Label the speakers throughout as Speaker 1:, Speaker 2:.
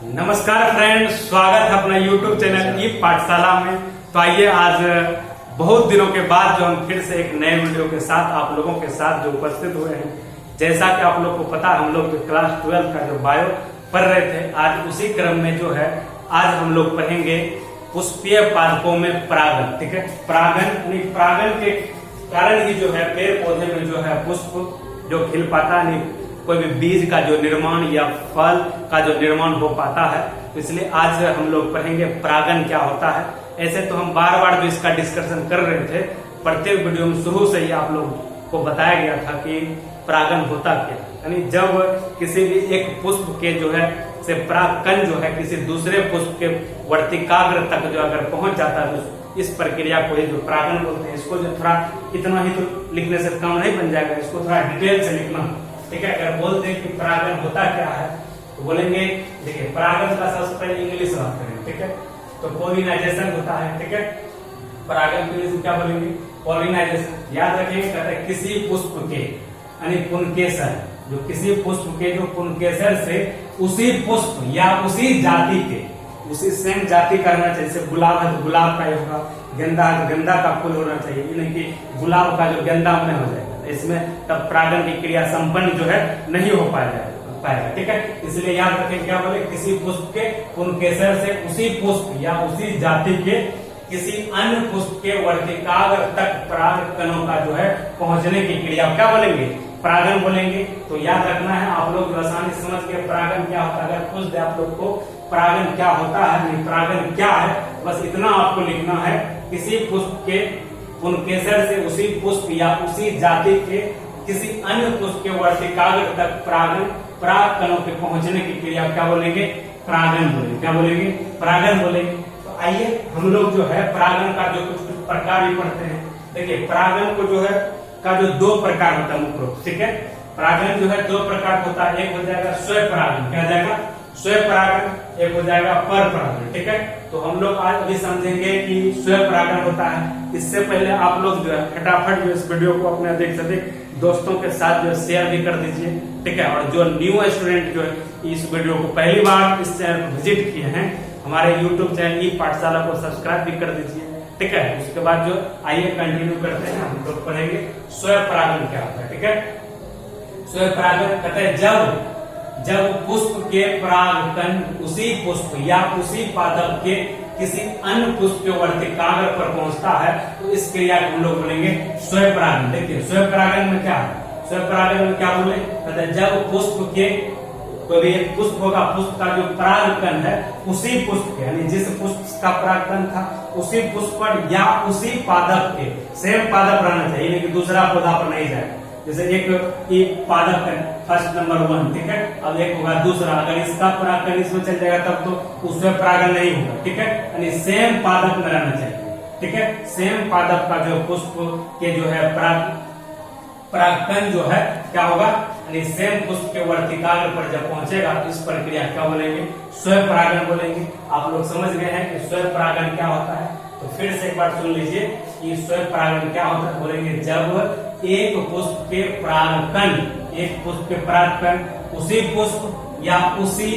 Speaker 1: नमस्कार फ्रेंड, स्वागत है अपना YouTube चैनल ई पाठशाला में। तो आइए आज बहुत दिनों के बाद जो हम फिर से एक नए वीडियो के साथ आप लोगों के साथ जो उपस्थित हुए हैं। जैसा कि आप लोग को पता, हम लोग जो क्लास 12 का जो बायो पढ़ रहे थे, आज उसी क्रम में जो है आज हम लोग पढ़ेंगे पुष्पीय पादपों में परागन। ठीक है, परागन परागन के कारण ही जो है पेड़ पौधे में जो है पुष्प जो खिल पाता नहीं, कोई भी बीज का जो निर्माण या फल का जो निर्माण हो पाता है। तो इसलिए आज हम लोग पढ़ेंगे परागन क्या होता है। ऐसे तो हम बार बार जो इसका डिस्कशन कर रहे थे, प्रत्येक वीडियो में शुरू से ही आप लोग को बताया गया था कि परागन होता क्या, यानी जब किसी भी एक पुष्प के जो है से परागकण जो है किसी दूसरे पुष्प के वर्तिकाग्र तक जो अगर पहुंच जाता है, तो इस प्रक्रिया को ही जो परागन बोलते हैं। इसको जो थोड़ा इतना ही तो लिखने से काम नहीं बन जाएगा, इसको थोड़ा डिटेल से लिखना। ठीक है, अगर बोलते हैं कि परागन होता क्या है तो बोलेंगे, देखिए परागन का सबसे पहले इंग्लिश बात करें। ठीक है, तो पोलिनाइजेशन होता है। ठीक है, परागन के लिए क्या बोलेंगे? पोलिनाइजेशन। याद रखिए, कहते हैं किसी पुष्प के यानी पुंकेसर, जो किसी पुष्प के जो पुंकेसर से उसी पुष्प या उसी जाति के, उसी सेम जाति का रहना चाहिए। जैसे गुलाब है तो गुलाब का ही होगा, गेंदा है तो गेंदा का फूल होना चाहिए, नहीं कि गुलाब का जो गेंदा में हो जाएगा। इसमें तब परागन की क्रिया संपन्न जो है नहीं हो पाएगा। ठीक है, इसलिए याद रखें क्या बोले, किसी पुष्प के पुंकेसर से उसी पुष्प या उसी जाति के किसी अन्य पुष्प के वर्तिकाग्र तक परागकणों का जो है पहुंचने की क्रिया क्या बोलेंगे? परागन बोलेंगे। तो याद रखना है, आप लोग जो आसानी समझ के परागन क्या होता है, अगर पूछ दे आप लोग को परागन क्या होता है, परागन क्या है, बस इतना आपको लिखना है। किसी पुष्प के पुंकेसर से उसी पुष्प या उसी जाति के किसी अन्य पुष्प के वर्तिकाग्र तक परागकणों के पहुंचने की क्रिया क्या बोलेंगे? परागन बोलेंगे। क्या बोलेंगे? परागन बोलेंगे। तो आइए हम लोग जो है परागन का जो कुछ प्रकार भी पढ़ते हैं। देखिए परागन को जो है का जो दो प्रकार होता है मुख्य रूप। ठीक है, परागन जो है दो प्रकार होता है। एक हो जाएगा स्वयं परागन, क्या हो जाएगा? स्वयं परागन। एक हो जाएगा पर परागन। ठीक है, तो हम लोग आज अभी समझेंगे कि स्वयं परागन होता है। इससे पहले आप लोग जो है फटाफट जो इस वीडियो को अपने अधिक से अधिक दोस्तों के साथ जो शेयर भी कर दीजिए। ठीक है, और जो न्यू स्टूडेंट जो है इस वीडियो को पहली बार इस चैनल को विजिट किए हैं, हमारे यूट्यूब चैनल ई पाठशाला को सब्सक्राइब भी कर दीजिए। ठीक है, उसके बाद जो आइए कंटिन्यू करते हैं, हम लोग पढ़ेंगे स्वयं परागन क्या होता है। ठीक है, स्वयं परागन कहते हैं जब पुष्प के परागकण उसी पुष्प या उसी पादप के किसी अन्य पुष्प के वर्तिकाग्र पर पहुंचता है, तो इस क्रिया को हम लोग बोलेंगे स्वयं परागन। देखिए स्वयं परागन में क्या है? स्वयं परागन में क्या बोले? कहते हैं जब पुष्प के कोई भी एक पुष्प होगा, पुष्प का जो परागकण है उसी पुष्प के, यानी जिस पुष्प का परागकण था उसी पुष्प पर या उसी पादप के, सेम पादप रहना चाहिए, लेकिन दूसरा पौधा पर नहीं जाएगा। जैसे एक पादप है फर्स्ट नंबर 1, ठीक है, अब एक होगा दूसरा, अगर इसका परागकण इसमें चल जाएगा तब तो उसमें परागन नहीं होगा। ठीक है, यानी सेम पादप में रहना चाहिए। ठीक है, सेम पादप का जो पुष्प के जो है परागकण जो है क्या होगा, यानी सेम पुष्प के वर्तिकाग्र पर जब पहुंचेगा तो इस प्रक्रिया क्या बोलेंगे? स्वयं परागन बोलेंगे। आप लोग समझ गए हैं कि स्वयं परागन क्या होता है। तो फिर से एक बार सुन लीजिए कि स्वयं परागन क्या होता है। बोलेंगे जब एक पुष्प के परागकण, एक पुष्प के परागकण उसी पुष्प या उसी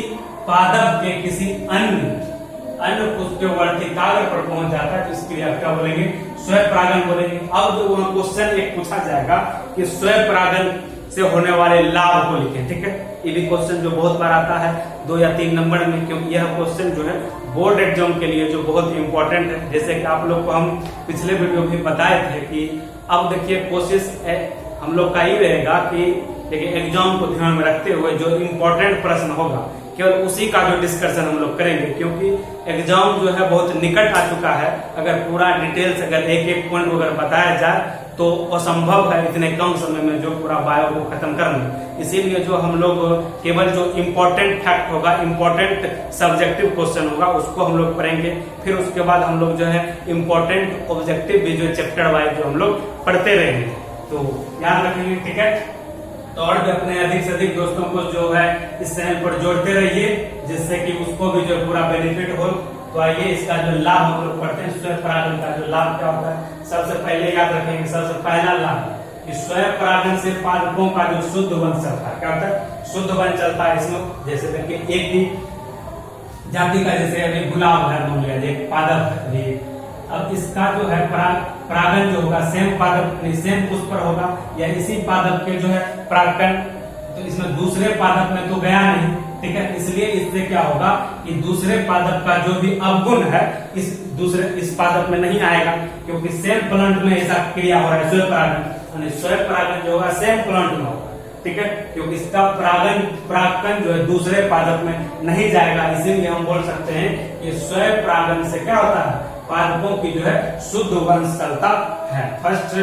Speaker 1: पादप के किसी अन्य पुष्प के वर्तिकाग्र पर पहुंच जाता है, तो इस क्रिया क्या बोलेंगे? स्वयं परागन बोलेंगे। अब जो वहां क्वेश्चन एक पूछा जाएगा कि स्वयं परागन से होने वाले लाभ को लिखें। ठीक है, ये भी क्वेश्चन जो बहुत बार आता है 2 या 3 नंबर में, क्योंकि यह क्वेश्चन जो है बोर्ड एग्जाम के लिए जो बहुत इंपॉर्टेंट है। जैसे कि आप लोग को हम पिछले वीडियो में बताए थे कि अब देखिए कोशिश हम लोग का ही रहेगा कि देखिए एग्जाम को ध्यान में रखते हुए जो इम्पोर्टेंट प्रश्न होगा केवल उसी का जो डिस्कशन हम लोग करेंगे, क्योंकि एग्जाम जो है बहुत निकट आ चुका है। अगर पूरा डिटेल्स अगर एक पॉइंट अगर बताया जाए तो असंभव है इतने कम समय में जो पूरा बायो को खत्म करना। इसीलिए जो हम लोग केवल जो इम्पोर्टेंट फैक्ट होगा, इम्पोर्टेंट सब्जेक्टिव क्वेश्चन होगा, उसको हम लोग पढ़ेंगे। फिर उसके बाद हम लोग जो है इम्पोर्टेंट ऑब्जेक्टिव भी जो चैप्टर वाइज जो हम लोग पढ़ते रहेंगे, तो याद रखेंगे। ठीक है, तो और भी अपने अधिक से अधिक दोस्तों को जो है इस चैनल पर जोड़ते रहिए, जिससे कि उसको भी जो पूरा बेनिफिट हो। तो आइए इसका जो लाभ हम लोग पढ़ते हैं, स्वयं परागन का जो लाभ क्या होता है। सबसे पहले याद रखेंगे, सबसे पहला लाभ कि स्वयं परागन से पादपों का जो शुद्ध वंश चलता है, क्या होता है? शुद्ध वंश चलता है इसमें। जैसे देखिए जाति का, जैसे अभी गुलाब है मान लिया, एक पादप है अभी, अब इसका जो है परागन जो होगा सेम पादप सेम पुष्प पर होगा या इसी पादप के जो है परागकण, तो इसमें दूसरे पादप में तो गया नहीं, ठीक है, इसलिए इससे क्या होगा कि दूसरे पादप का जो भी अवगुण है इस पादप में नहीं आएगा, क्योंकि सेम प्लांट में ऐसा क्रिया हो रहा है स्वयं परागन, स्वयं परागन जो होगा सेम प्लांट में होगा, ठीक है, क्योंकि इसका परागकण जो है दूसरे पादप में नहीं जाएगा, इसीलिए हम बोल सकते हैं कि स्वयं परागन से क्या होता है, पादपों की जो है शुद्ध वंश चलता है। फर्स्ट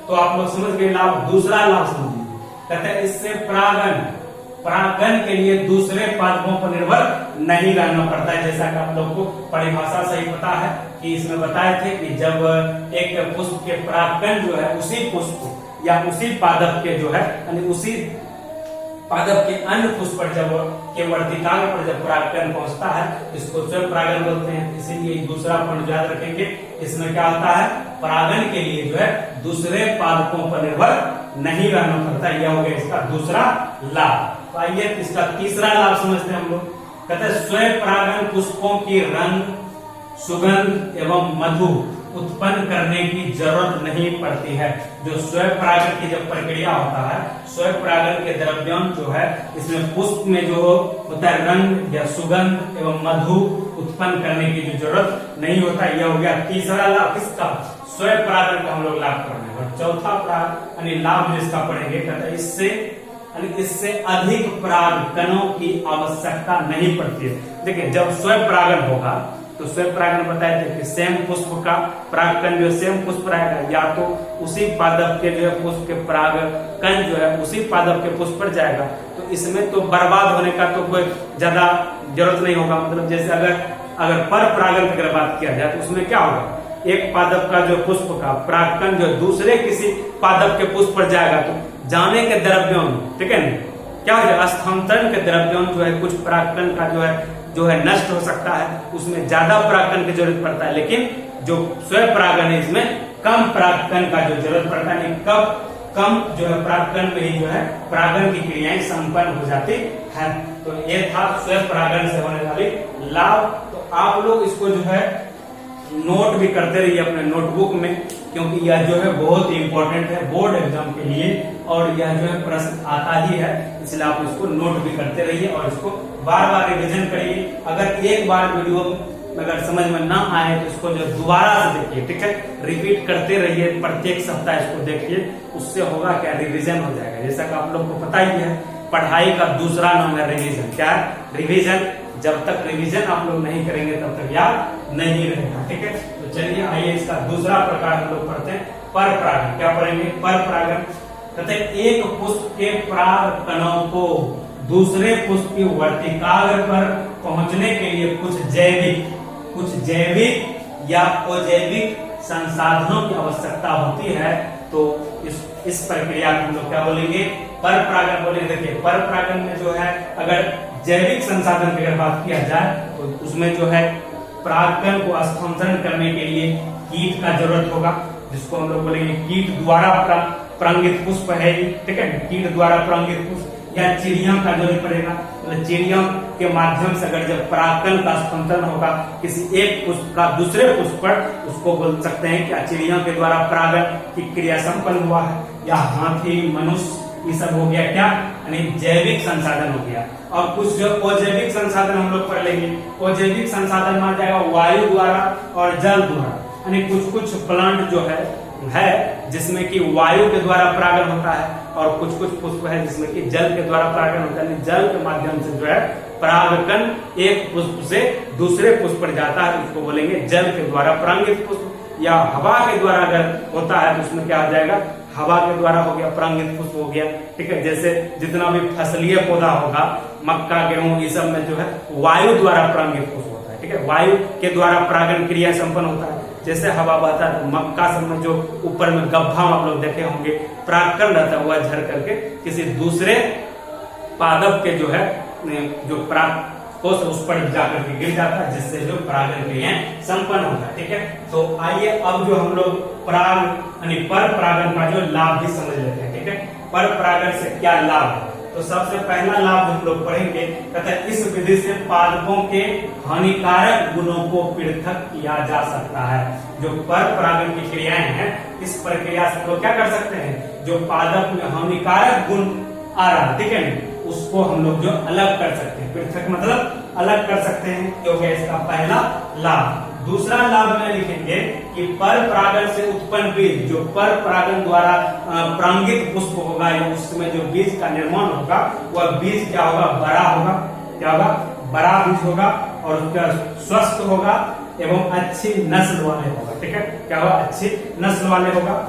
Speaker 1: तो आप लोग समझ गए लाभ। दूसरा लाभ समझिए, कहते हैं इससे परागन के लिए दूसरे पादपों पर निर्भर नहीं रहना पड़ता है, जैसा कि आप लोग को परिभाषा से ही पता है कि इसमें बताए थे कि जब एक पुष्प के परागकण जो है उसी पुष्प या उसी पादप के जो है यानी उसी पादप के अन्य पुष्प पर जब के वर्तिकाग्र पर जब परागकण पहुंचता है इसको स्वयं परागन बोलते हैं। इसीलिए दूसरा पॉइंट याद रखेंगे, इसमें क्या होता है, परागन के लिए जो है दूसरे पादपों पर निर्भर नहीं रहना पड़ता। यह हो गया इसका दूसरा लाभ। तो आइए इसका तीसरा लाभ समझते हैं हम लोग। कहते हैं स्वयं परागन पुष्पों की रंग, सुगंध एवं मधु उत्पन्न करने की जरूरत नहीं पड़ती है। जो स्वयं परागन की जब प्रक्रिया होता है, स्वयं परागन के द्रव्यन जो है इसमें पुष्प में जो होता है रंग या सुगंध एवं मधु उत्पन्न करने की जो जरूरत नहीं होता। यह हो गया तीसरा लाभ किसका, स्वयं परागन का हम लोग लाभ कर रहे हैं। और चौथा लाभ जो इसका पढ़ेंगे, कहते हैं इससे अधिक परागकणों की आवश्यकता नहीं पड़ती है। देखिए जब स्वयं परागन होगा तो स्वयं परागन बताए थे कि सेम पुष्प का परागकण जो सेम पुष्प रहेगा, या तो उसी पादप के जो है पुष्प के परागकण जो है उसी पादप के पुष्प पर जाएगा, तो इसमें तो बर्बाद होने का तो कोई ज्यादा जरूरत नहीं होगा। मतलब जैसे अगर पर परागन की अगर बात किया जाए तो उसमें क्या होगा, एक पादप का जो पुष्प का परागकण जो दूसरे किसी पादप के पुष्प पर जाएगा तो जाने के द्रव्यों, ठीक है, क्या हो जाएगा, स्थानांतरण के द्रव्यों जो है कुछ परागकण का जो है नष्ट हो सकता है, उसमें ज्यादा परागकण की जरूरत पड़ता है। लेकिन जो स्वयं परागन है इसमें कम परागकण का जो जरूरत पड़ता है, कम जो है परागकण में ही जो है परागन की क्रियाएं संपन्न हो जाती है। तो ये था स्वयं परागन से होने वाली लाभ। तो आप लोग इसको जो है नोट भी करते रहिए अपने नोटबुक में, क्योंकि यह जो है बहुत ही इंपॉर्टेंट है बोर्ड एग्जाम के लिए, और यह जो है प्रश्न आता ही है, इसलिए आप इसको नोट भी करते रहिए और इसको बार बार रिवीजन करिए। अगर एक बार वीडियो अगर समझ में ना आए तो इसको जो दोबारा से देखिए, ठीक है, रिपीट करते रहिए, प्रत्येक सप्ताह इसको देखिए, उससे होगा क्या, रिवीजन हो जाएगा। जैसा कि आप लोग को पता ही है, पढ़ाई का दूसरा नाम है रिवीजन। क्या है, रिवीजन। जब तक रिवीजन आप लोग नहीं करेंगे तब तक याद नहीं रहेगा, ठीक है। तो चलिए आइए इसका दूसरा प्रकार हम लोग पढ़ते हैं, पर परागन। क्या पढ़ेंगे, पर परागन। कहते हैं एक पुष्प के परागकणों को दूसरे पुष्प की वर्तिकाग्र पर पहुंचने के लिए कुछ जैविक या अजैविक संसाधनों की आवश्यकता होती है। तो इस प्रक्रिया को हम लोग क्या बोलेंगे, पर परागन बोलेंगे। देखिए पर परागन में जो है अगर जैविक संसाधन की अगर बात किया जाए तो उसमें जो है परागकण को स्थानांतरण करने के लिए कीट का जरूरत होगा, जिसको हम लोग बोलेंगे कीट द्वारा परागित पुष्प है, ठीक है, कीट द्वारा परागित पुष्प, या चिड़िया का जरूरत पड़ेगा। मतलब चिड़िया के माध्यम से अगर जब परागकण का स्थानांतरण होगा किसी एक पुष्प का दूसरे पुष्प पर, उसको बोल सकते हैं कि चिड़िया के द्वारा परागन की क्रिया संपन्न हुआ है। या हाथी, मनुष्य, ये सब हो गया क्या, यानी जैविक संसाधन हो गया। और कुछ जो अजैविक संसाधन हम लोग पढ़ लेंगे। अजैविक संसाधन मान जाएगा वायु द्वारा और जल द्वारा, यानी कुछ प्लांट जो है जिसमें कि वायु के द्वारा परागन होता है, और कुछ पुष्प है जिसमें कि जल के द्वारा परागन होता है। जल के माध्यम से जो है परागकण एक पुष्प से दूसरे पुष्प पर जाता है, उसको बोलेंगे जल के द्वारा परागित पुष्प। या हवा के द्वारा अगर होता है तो उसमें क्या हो जाएगा, हवा के द्वारा हो गया परागित पुष्प हो गया, ठीक है। जैसे जितना भी फसलीय पौधा होगा, मक्का, गेहूं, ये सब में जो है वायु द्वारा परागित पुष्प होता है, ठीक है, वायु के द्वारा परागन क्रिया संपन्न होता है। जैसे हवा बहता है तो मक्का सब में जो ऊपर में गब्भा आप लोग देखे होंगे परागकण रहता है, वह झड़ करके किसी दूसरे पादप के जो है जो पराग कोष उस पर जाकर के गिर जाता है, जिससे जो परागन क्रियाएं संपन्न होता है, ठीक है। तो आइए अब जो हम लोग पराग यानी पर परागन का जो लाभ भी समझ लेते हैं, ठीक है। पर परागन से क्या लाभ है, तो सबसे पहला लाभ हम लोग पढ़ेंगे, कहते हैं इस विधि से पादपों के हानिकारक गुणों को पृथक किया जा सकता है। जो पर परागण की क्रियाएं हैं, इस प्रक्रिया से हम लोग क्या कर सकते हैं, जो पादप में हानिकारक गुण आ रहा है, ठीक है, उसको हम लोग जो अलग कर सकते हैं, पृथक मतलब अलग कर सकते हैं, जो है इसका पहला लाभ। दूसरा लाभ में लिखेंगे कि पर परागण से उत्पन्न बीज, जो पर परागण द्वारा परांगित पुष्प होगा या उसमें जो बीज का निर्माण होगा, वह बीज क्या होगा, बड़ा होगा, क्या होगा, बड़ा बीज होगा और उसका स्वस्थ होगा एवं अच्छी नस्ल वाले होगा, ठीक है, क्या होगा, अच्छी नस्ल वाले होगा।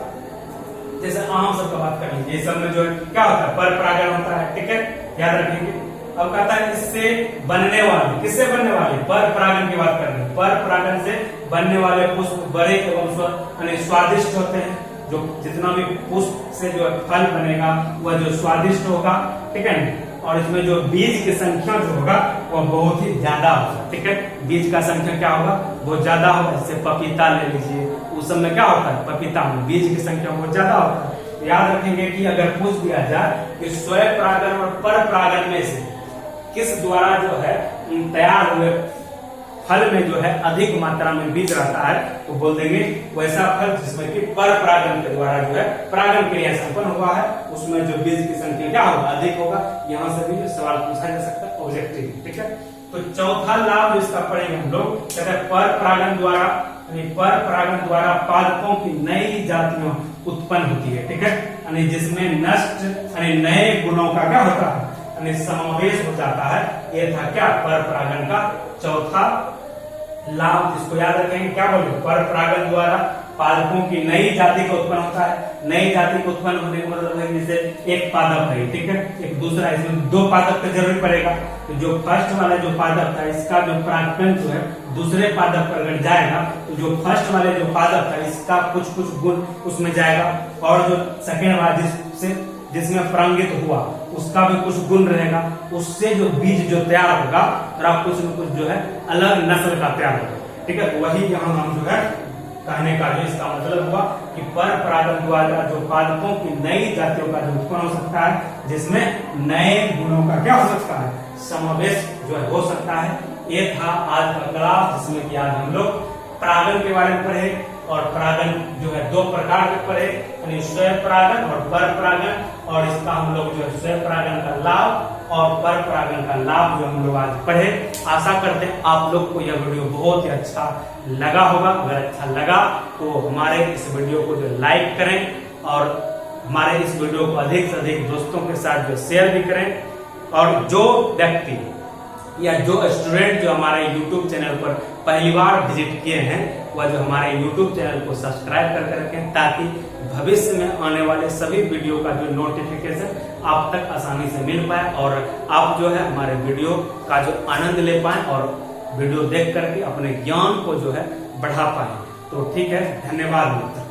Speaker 1: जैसे आम सब का बात कर लीजिए, ये सब में जो क्या होता है, पर परागण होता है, ठीक है, याद रखेंगे। अब कहता है इससे बनने वाले, किससे बनने वाले, पर परागण की बात कर रहे हैं, पर परागण से बनने वाले पुष्प बड़े एवं स्वादिष्ट होते हैं। जो जितना भी पुष्प से जो फल बनेगा वह जो स्वादिष्ट होगा, ठीक है, और इसमें जो बीज की संख्या जो होगा वह बहुत ही ज्यादा होगा, ठीक है, बीज का संख्या क्या होगा, बहुत ज्यादा होगा। जैसे पपीता ले लीजिए, उस समय क्या होता है, पपीता में बीज की संख्या बहुत ज्यादा होता है। याद रखेंगे कि अगर पूछ दिया जाए कि स्वयं परागण और पर परागण में से किस द्वारा जो है तैयार हुए फल में जो है अधिक मात्रा में बीज रहता है, तो बोल देंगे वैसा फल जिसमें कि पर परागण के द्वारा जो है परागण क्रिया संपन्न हुआ है, उसमें जो बीज की संख्या क्या होगा, अधिक होगा। यहाँ से भी सवाल पूछा जा सकता है ऑब्जेक्टिव, ठीक है। तो चौथा लाभ इसका पढ़ेंगे हम लोग, कहते हैं पर परागण द्वारा, पर परागण द्वारा पादपों की नई जातियां उत्पन्न होती है, ठीक है, यानी जिसमें नष्ट यानी नए गुणों का क्या होता है, यानी समावेश हो जाता है। ये था क्या, पर परागण का चौथा लाभ, जिसको याद रखेंगे, क्या बोले, पर परागण द्वारा पादपों की नई जाति का उत्पन्न होता है। नई जाति को उत्पन्न होने का मतलब है जैसे एक पादप है, ठीक है, एक दूसरा, इसमें दो पादप का जरूरी पड़ेगा। तो जो फर्स्ट वाला जो पादप था, इसका जो परागकण जो है दूसरे पादप पर अगर जाएगा, तो जो फर्स्ट वाले जो पादप था इसका कुछ कुछ गुण उसमें जाएगा, और जो सेकेंड वाला जिसमें परांगित हुआ उसका भी कुछ गुण रहेगा। उससे जो बीज जो तैयार होगा और कुछ न कुछ जो है अलग नस्ल का तैयार होगा, ठीक है। वही यहाँ हम जो है कहने का जो इसका मतलब हुआ कि पर परागण द्वारा जो पादपों की नई जातियों का जो उत्पन्न हो सकता है, जिसमें नए गुणों का क्या हो सकता है, समावेश जो है हो सकता है। ये था आज का क्लास, जिसमें कि आज हम लोग परागण के बारे में पढ़े, और परागण जो है दो प्रकार के पढ़े, यानी स्वयं परागण और पर परागण, और इसका हम लोग जो है स्वयं परागण का लाभ और पर परागण का लाभ जो हम लोग आज पढ़े। आशा करते हैं आप लोग को यह वीडियो बहुत ही अच्छा लगा होगा। अगर अच्छा लगा तो हमारे इस वीडियो को जो लाइक करें और हमारे इस वीडियो को अधिक से अधिक दोस्तों के साथ जो शेयर भी करें, और जो व्यक्ति या जो स्टूडेंट जो हमारे YouTube चैनल पर पहली बार विजिट किए हैं, वह जो हमारे YouTube चैनल को सब्सक्राइब करके रखें, ताकि भविष्य में आने वाले सभी वीडियो का जो नोटिफिकेशन आप तक आसानी से मिल पाए, और आप जो है हमारे वीडियो का जो आनंद ले पाए और वीडियो देख करके अपने ज्ञान को जो है बढ़ा पाए। तो ठीक है, धन्यवाद मित्र।